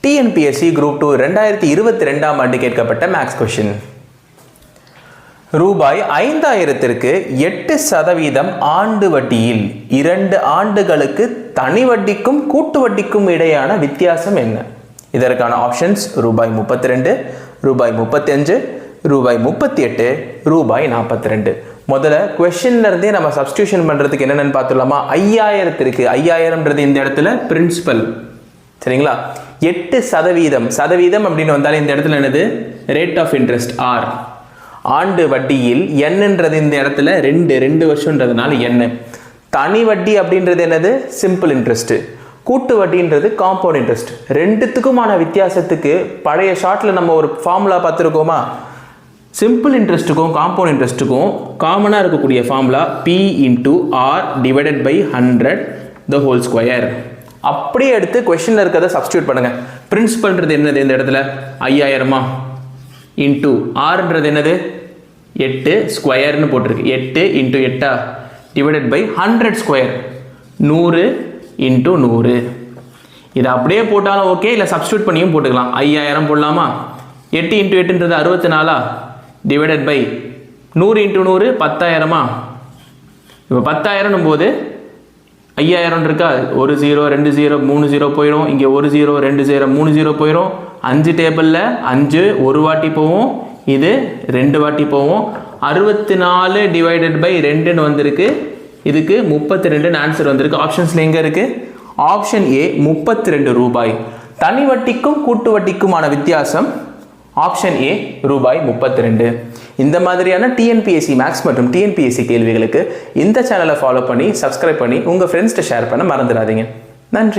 TNPSC group 2 2022 ஆண்டு கேட்கப்பட்ட maths question. ரூபாய் 5000ற்கு 8% ஆண்டு வட்டியில் 2 ஆண்டுகளுக்கு தனி வட்டிக்கும் கூட்டு வட்டிக்கும் இடையான வித்தியாசம் என்ன? இதற்கான ஆப்ஷன்ஸ் ரூபாய் 32, ரூபாய் 35, ரூபாய் 38, ரூபாய் 42. முதல்ல கொஸ்டின்ல இருந்தே நம்ம சப்ஸ்டிடியூஷன் பண்றதுக்கு என்னென்னு பார்த்துடலாமா? 5000ற்கு 5000ன்றது இந்த இடத்துல பிரின்சிபல், சரிங்களா? 8% சதவீதம் அப்படின்னு வந்தாலே இந்த இடத்துல என்னது? Rate of interest R. ஆண்டு வட்டியில் என்னன்றது இந்த இடத்துல 2 வருஷம்ன்றதுனால என்ன. தனி வட்டி அப்படின்றது என்னது? Simple interest. கூட்டு வட்டின்றது காம்பவுண்ட் இன்ட்ரெஸ்ட். ரெண்டுத்துக்குமான வித்தியாசத்துக்கு பழைய ஷார்ட்ல நம்ம ஒரு ஃபார்முலா பார்த்துருக்கோமா? சிம்பிள் இன்ட்ரெஸ்ட்டுக்கும் காம்பவுண்ட் இன்ட்ரெஸ்ட்டுக்கும் காமனாக இருக்கக்கூடிய formula P × R divided by 100 the whole square. அப்படியே எடுத்து கொஸ்டின்ல இருக்கிறத சப்ஸ்டியூட் பண்ணுங்க. பிரின்சிபல்ன்றது என்னது? இந்த இடத்துல 5000 இன்டூ ஆர்ன்றது என்னது? 8 ஸ்கொயர்னு போட்டிருக்கு. 8 × 8 டிவைடட் பை 100 ஸ்கொயர். 100 × 100. இதை அப்படியே போட்டாலும் ஓகே, இல்லை சப்ஸ்டியூட் பண்ணியும் போட்டுக்கலாம். 5000 போடலாமா? 8 × 8ன்றது 64 டிவைடட் பை 100 × 100 10000. இப்போ 10000 போது 5000 இருக்கா? 1 0 2 0 3 0 போயிடும். இங்கே 1 0 2 0 3 0 போயிடும். 5 டேபிளில் 5 ஒரு வாட்டி போவோம், இது 2 வாட்டி போவோம். 64 டிவைடட் பை 2ன்னு வந்திருக்கு. இதுக்கு 32 ஆன்சர் வந்திருக்கு. ஆப்ஷன்ஸ்ல எங்க இருக்கு? ஆப்ஷன் ஏ 32 ரூபாய். தனி வட்டிக்கும் கூட்டு வட்டிக்குமான வித்தியாசம் ஆப்ஷன் ஏ ரூபாய் 32. இந்த மாதிரியான டிஎன்பிஎஸ்சி மேக்ஸ் மற்றும் டிஎன்பிஎஸ்சி கேள்விகளுக்கு இந்த சேனலை ஃபாலோ பண்ணி சப்ஸ்கிரைப் பண்ணி உங்கள் ஃப்ரெண்ட்ஸ்கிட்ட ஷேர் பண்ண மறந்துடாதீங்க. நன்றி.